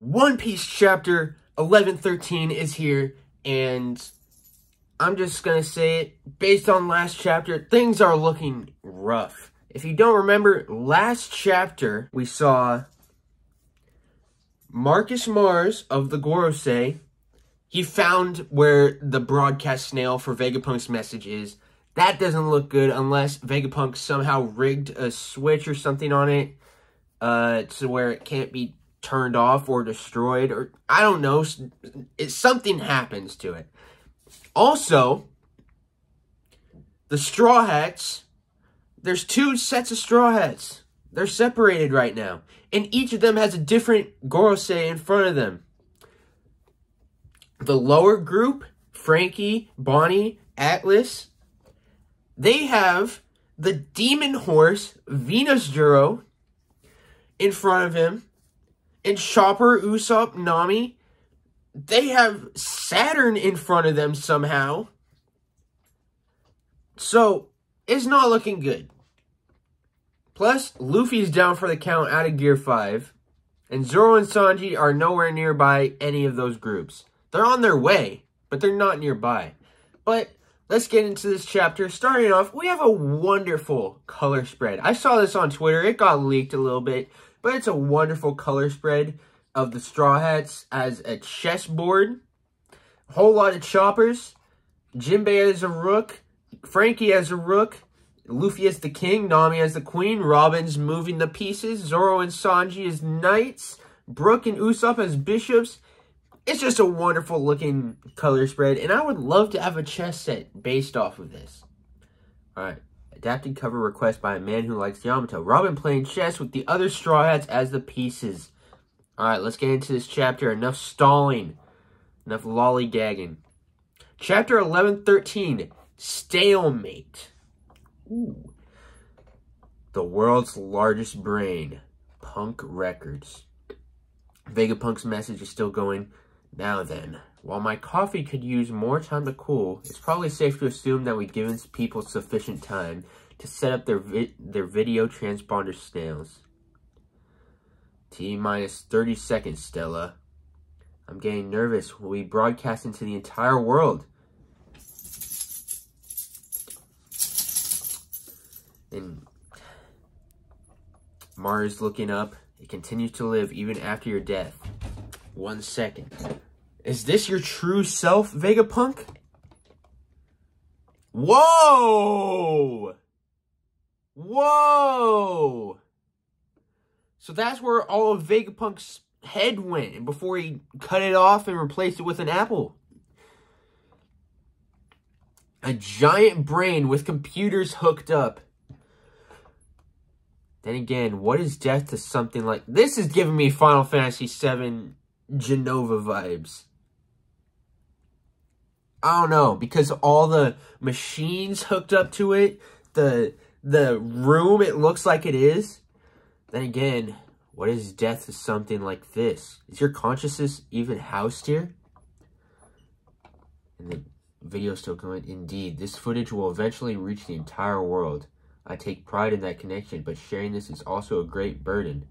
One Piece chapter 1113 is here, and I'm just gonna say it, based on last chapter, things are looking rough. If you don't remember, last chapter, we saw Marcus Mars of the Gorosei. He found where the broadcast snail for Vegapunk's message is. That doesn't look good unless Vegapunk somehow rigged a switch or something on it to where it can't be turned off or destroyed, or I don't know. Something happens to it. Also, the Straw Hats, there's 2 sets of Straw Hats. They're separated right now. And each of them has a different Gorosei in front of them. The lower group, Frankie, Bonnie, Atlas, they have the Demon Horse, Venus Juro, in front of him. And Chopper, Usopp, Nami, they have Saturn in front of them somehow. So, it's not looking good. Plus, Luffy's down for the count out of Gear 5. And Zoro and Sanji are nowhere nearby any of those groups. They're on their way, but they're not nearby. But, let's get into this chapter. Starting off, we have a wonderful color spread. I saw this on Twitter. It got leaked a little bit. But it's a wonderful color spread of the Straw Hats as a chessboard. A whole lot of choppers. Jinbei as a rook. Frankie as a rook. Luffy as the king. Nami as the queen. Robin's moving the pieces. Zoro and Sanji as knights. Brook and Usopp as bishops. It's just a wonderful looking color spread. And I would love to have a chess set based off of this. Alright. Adapted cover request by a man who likes Yamato. Robin playing chess with the other Straw Hats as the pieces. Alright, let's get into this chapter. Enough stalling. Enough lollygagging. Chapter 1113. Stalemate. Ooh. The world's largest brain. Punk Records. Vegapunk's message is still going. Now then. While my coffee could use more time to cool, it's probably safe to assume that we've given people sufficient time to set up their video transponder snails. T-minus 30 seconds, Stella. I'm getting nervous. Will we broadcast into the entire world? And Mars looking up. It continues to live even after your death. 1 second. Is this your true self, Vegapunk? Whoa! Whoa! So that's where all of Vegapunk's head went before he cut it off and replaced it with an apple. A giant brain with computers hooked up. Then again, what is death to something like... This is giving me Final Fantasy VII Genova vibes. I don't know, because all the machines hooked up to it, the room it looks like it is. Then again, what is death to something like this? Is your consciousness even housed here? And the video's still going. Indeed, this footage will eventually reach the entire world. I take pride in that connection, but sharing this is also a great burden.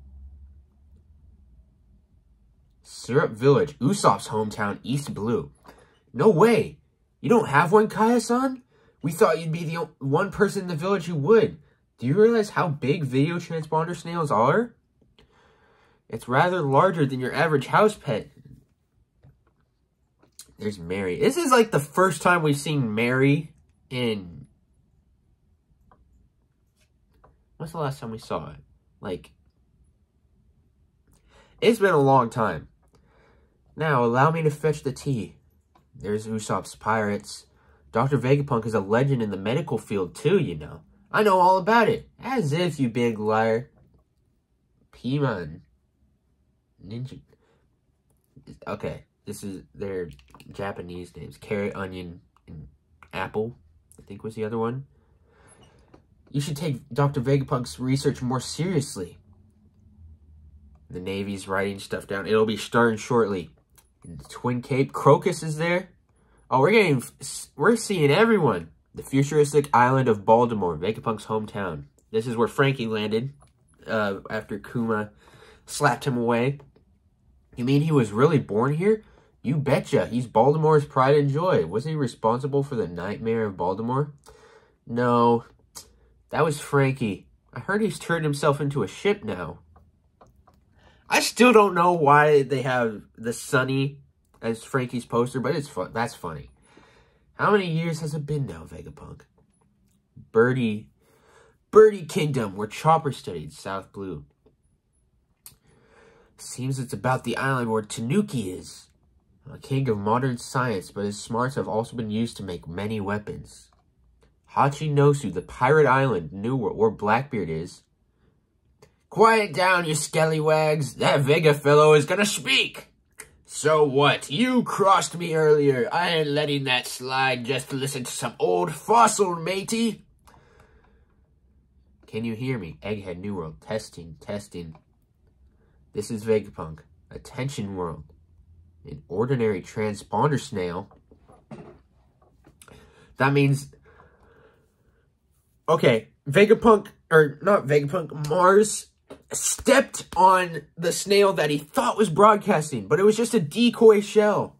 Syrup Village, Usopp's hometown, East Blue. No way! You don't have one, Kaya-san? We thought you'd be the one person in the village who would. Do you realize how big video transponder snails are? It's rather larger than your average house pet. There's Mary. This is like the first time we've seen Mary in... When's the last time we saw it? Like... It's been a long time. Now, allow me to fetch the tea. There's Usopp's pirates. Dr. Vegapunk is a legend in the medical field too, you know. I know all about it. As if, you big liar. Piman. Ninja. Okay, this is their Japanese names. Carrot, onion, and apple, I think was the other one. You should take Dr. Vegapunk's research more seriously. The Navy's writing stuff down. It'll be starting shortly. Twin Cape. Crocus is there. Oh, we're seeing everyone. The futuristic island of Baltimore, Vegapunk's hometown. This is where Frankie landed after Kuma slapped him away. You mean he was really born here? You betcha. He's Baltimore's pride and joy. Wasn't he responsible for the nightmare of Baltimore? No, that was Frankie. I heard he's turned himself into a ship now. I still don't know why they have the Sunny as Frankie's poster, but it's fun. That's funny. How many years has it been now, Vegapunk? Birdie Kingdom, where Chopper studied, South Blue. Seems it's about the island where Tanuki is. A king of modern science, but his smarts have also been used to make many weapons. Hachinosu, the pirate island, knew where Blackbeard is. Quiet down, you scallywags. That Vega fellow is gonna speak. So what? You crossed me earlier. I ain't letting that slide just to listen to some old fossil, matey. Can you hear me? Egghead New World. Testing. This is Vegapunk. Attention World. An ordinary transponder snail. That means... Okay, Vegapunk, or not Vegapunk, Mars stepped on the snail that he thought was broadcasting, but it was just a decoy shell.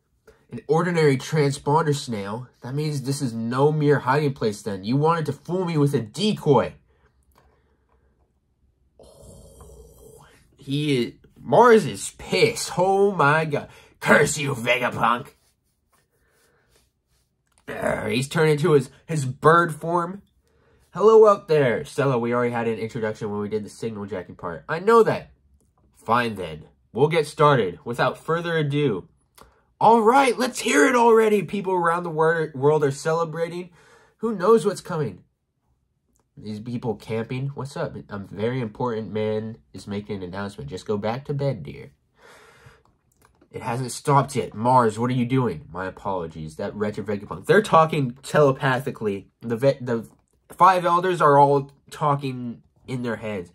An ordinary transponder snail. That means this is no mere hiding place then. You wanted to fool me with a decoy. Mars is pissed. Oh my god. Curse you, Vegapunk. He's turned into his bird form. Hello out there. Stella, we already had an introduction when we did the signal jacking part. I know that. Fine then. We'll get started. Without further ado. Alright, let's hear it already. People around the world are celebrating. Who knows what's coming? These people camping? What's up? A very important man is making an announcement. Just go back to bed, dear. It hasn't stopped yet. Mars, what are you doing? My apologies. That wretched Vegapunk. They're talking telepathically. The 5 elders are all talking in their heads.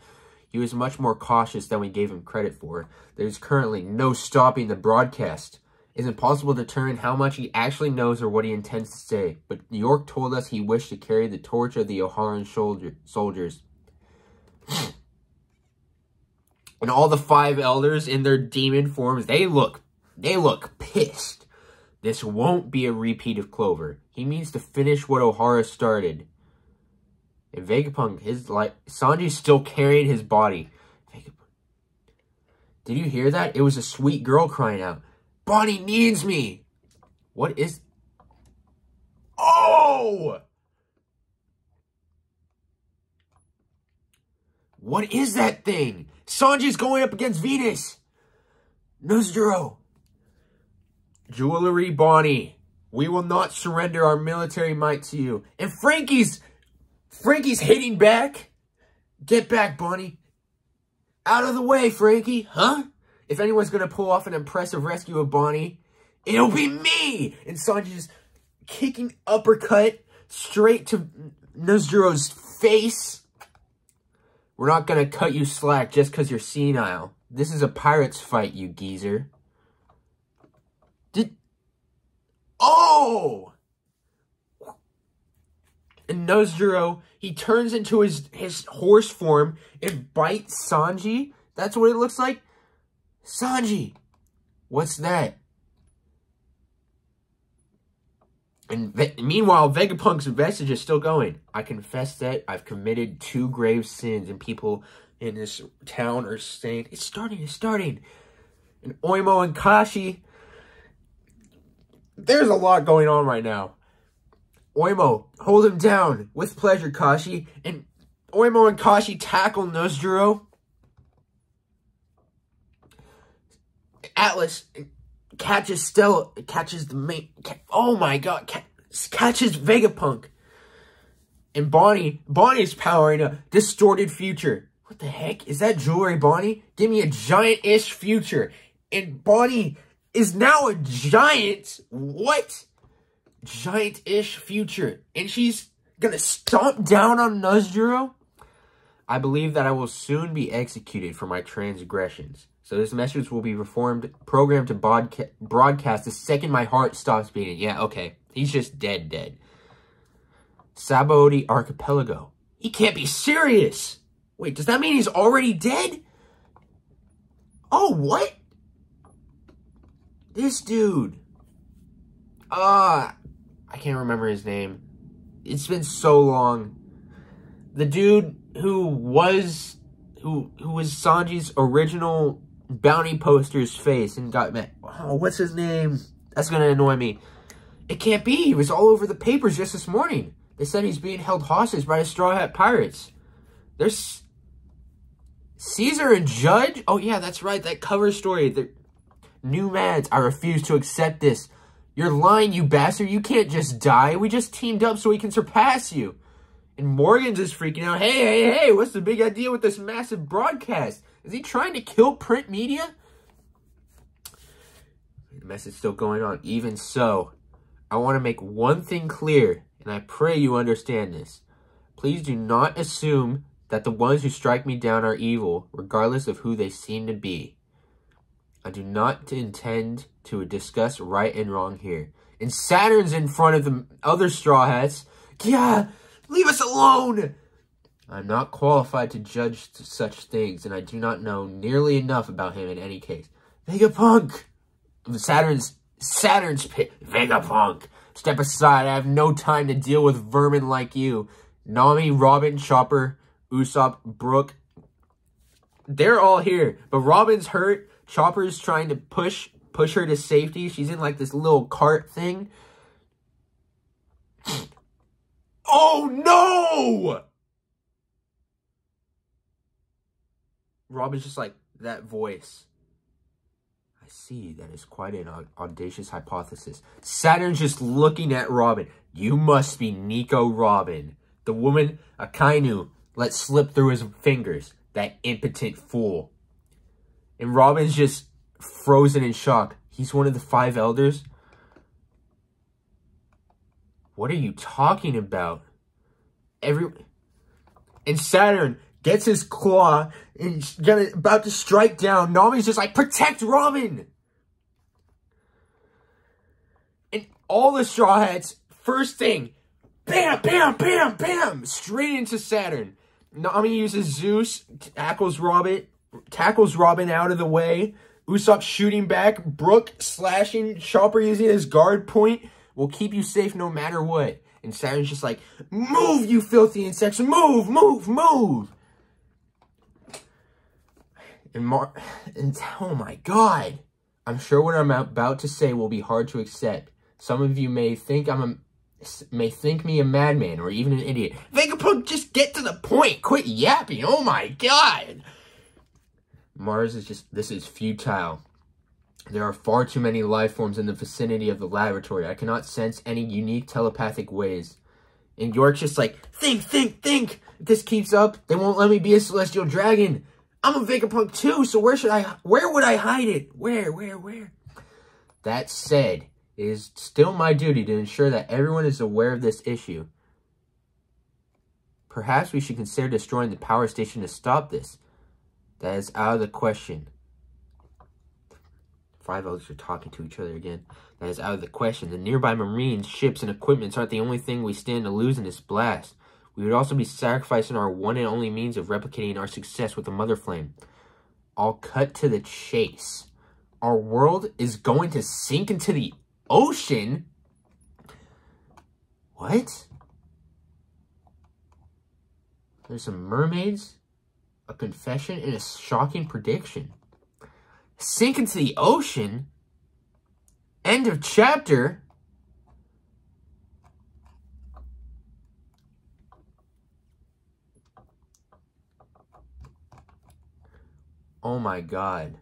He was much more cautious than we gave him credit for. There's currently no stopping the broadcast. It's impossible to determine how much he actually knows or what he intends to say, but York told us he wished to carry the torch of the O'Haran soldiers. And all the 5 elders in their demon forms, they look pissed. This won't be a repeat of Clover. He means to finish what O'Hara started. And Vegapunk, Sanji's still carrying his body. Did you hear that? It was a sweet girl crying out. Bonnie needs me. What is... Oh! What is that thing? Sanji's going up against Venus. Nozduro. Jewelry Bonnie. We will not surrender our military might to you. And Frankie's hitting back. Get back, Bonnie. Out of the way, Frankie. Huh? If anyone's going to pull off an impressive rescue of Bonnie, it'll be me! And Sanji's kicking uppercut straight to Nozduro's face. We're not going to cut you slack just because you're senile. This is a pirate's fight, you geezer. Oh! And Nozduro, he turns into his horse form and bites Sanji. That's what it looks like. Sanji! What's that? And meanwhile, Vegapunk's message is still going. I confess that I've committed 2 grave sins, and people in this town are saying, it's starting. And Oimo and Kashi, there's a lot going on right now. Oimo, hold him down. With pleasure, Kashi. And Oimo and Kashi tackle Nozduro. Atlas catches Stella, catches the main, oh my god, catches Vegapunk. And Bonnie's powering a distorted future. What the heck? Is that jewelry, Bonnie? Give me a giant-ish future. And Bonnie is now a giant. What? Giant-ish future. And she's gonna stomp down on Nozduro? I believe that I will soon be executed for my transgressions. So this message will be programmed to broadcast the second my heart stops beating. Yeah, okay. He's just dead. Sabaody Archipelago. He can't be serious. Wait, does that mean he's already dead? Oh, what? This dude. I can't remember his name. It's been so long. The dude who was Sanji's original bounty poster's face and got met. Oh, what's his name? That's gonna annoy me. It can't be. He was all over the papers just this morning. They said he's being held hostage by the Straw Hat Pirates. There's Caesar and Judge? Oh yeah, that's right. That cover story. The new Mads. I refuse to accept this. You're lying, you bastard. You can't just die. We just teamed up so we can surpass you. And Morgan's just freaking out. Hey, what's the big idea with this massive broadcast? Is he trying to kill print media? The mess is still going on. Even so, I want to make one thing clear, and I pray you understand this. Please do not assume that the ones who strike me down are evil, regardless of who they seem to be. I do not intend to discuss right and wrong here. And Saturn's in front of the other Straw Hats. Yeah, leave us alone! I'm not qualified to judge such things, and I do not know nearly enough about him in any case. Vegapunk! Saturn's pit. Vegapunk! Step aside, I have no time to deal with vermin like you. Nami, Robin, Chopper, Usopp, Brook. They're all here, but Robin's hurt. Chopper's trying to push her to safety. She's in like this little cart thing. Oh no! Robin's just like, that voice. I see, that is quite an audacious hypothesis. Saturn's just looking at Robin. You must be Nico Robin. The woman Akainu let slip through his fingers. That impotent fool. And Robin's just frozen in shock. He's one of the 5 elders? What are you talking about? And Saturn gets his claw and he's about to strike down. Nami's just like, protect Robin! And all the Straw Hats, first thing, bam, bam, bam, bam, straight into Saturn. Nami uses Zeus, tackles Robin out of the way. Usopp shooting back. Brook slashing. Chopper using his guard point. Will keep you safe no matter what. And Saturn's just like, move, you filthy insects. Move, move, move. And oh my god. I'm sure what I'm about to say will be hard to accept. Some of you may think me a madman or even an idiot. Vegapunk, just get to the point. Quit yapping. Oh my god. Mars is just, this is futile. There are far too many life forms in the vicinity of the laboratory. I cannot sense any unique telepathic ways. And York's just like, think. If this keeps up, they won't let me be a celestial dragon. I'm a Vegapunk too, so where would I hide it? Where? That said, it is still my duty to ensure that everyone is aware of this issue. Perhaps we should consider destroying the power station to stop this. That is out of the question. 5 elders are talking to each other again. That is out of the question. The nearby marines, ships, and equipments aren't the only thing we stand to lose in this blast. We would also be sacrificing our one and only means of replicating our success with the Mother Flame. I'll cut to the chase. Our world is going to sink into the ocean? What? There's some mermaids, a confession, and a shocking prediction. Sink into the ocean? End of chapter? Oh my god.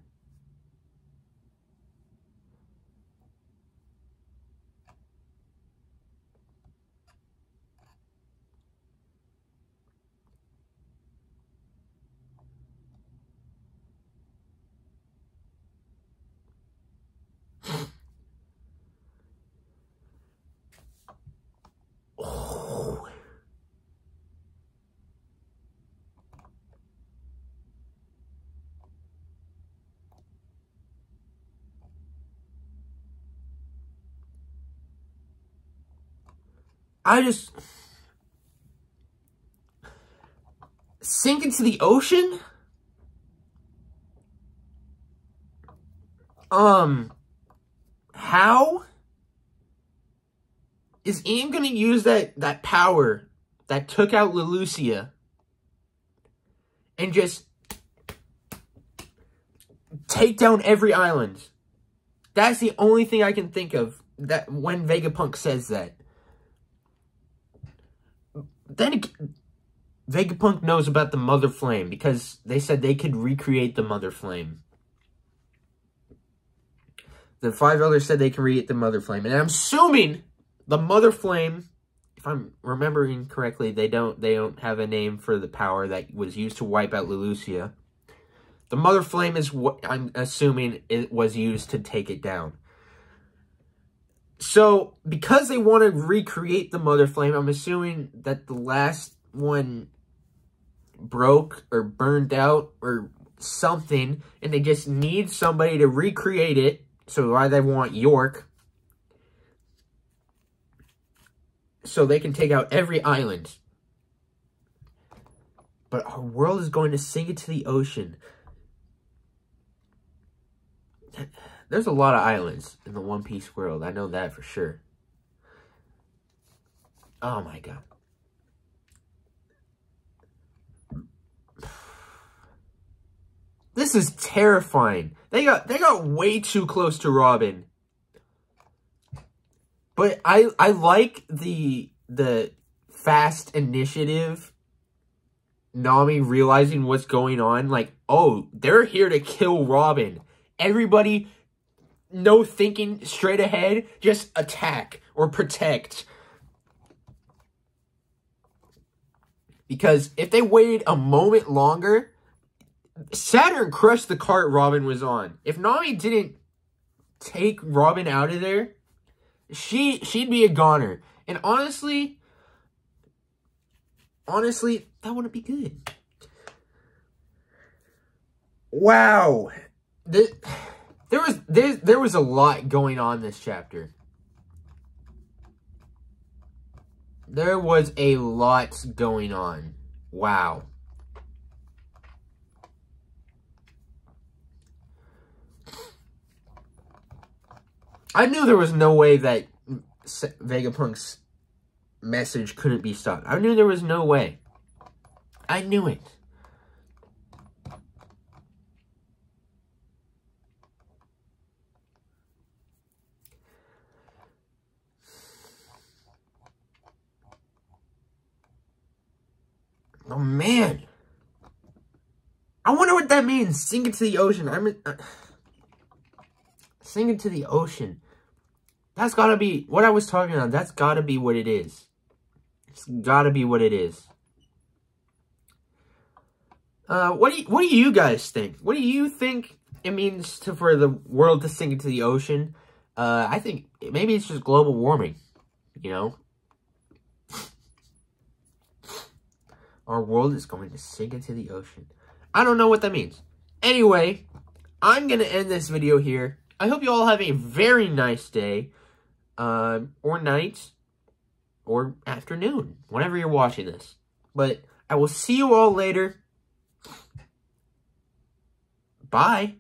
Oh. I just sink into the ocean? How is Ian going to use that power that took out Lelucia and just take down every island? That's the only thing I can think of that when Vegapunk says that. Then Vegapunk knows about the Mother Flame because they said they could recreate the Mother Flame. The 5 elders said they can recreate the Mother Flame. And I'm assuming the Mother Flame, if I'm remembering correctly, they don't have a name for the power that was used to wipe out Lelucia. The Mother Flame is what I'm assuming it was used to take it down. So, because they want to recreate the Mother Flame, I'm assuming that the last one broke or burned out or something, and they just need somebody to recreate it. So why they want York, so they can take out every island. But our world is going to sink into the ocean. There's a lot of islands in the One Piece world. I know that for sure. Oh my god. This is terrifying. They got way too close to Robin. But I like the fast initiative. Nami realizing what's going on. Like, oh, they're here to kill Robin. Everybody, no thinking straight ahead. Just attack or protect. Because if they waited a moment longer, Saturn crushed the cart Robin was on. If Nami didn't take Robin out of there, she'd be a goner. And honestly, that wouldn't be good. Wow. There was a lot going on this chapter. There was a lot going on. Wow. I knew there was no way that Vegapunk's message couldn't be stopped. I knew there was no way. I knew it. Oh, man. I wonder what that means. Sink into the ocean. Sink into the ocean. That's gotta be what I was talking about. That's gotta be what it is. It's gotta be what it is. What do you guys think? What do you think it means for the world to sink into the ocean? I think maybe it's just global warming. You know? Our world is going to sink into the ocean. I don't know what that means. Anyway, I'm going to end this video here. I hope you all have a very nice day, or night, or afternoon, whenever you're watching this. But I will see you all later. Bye.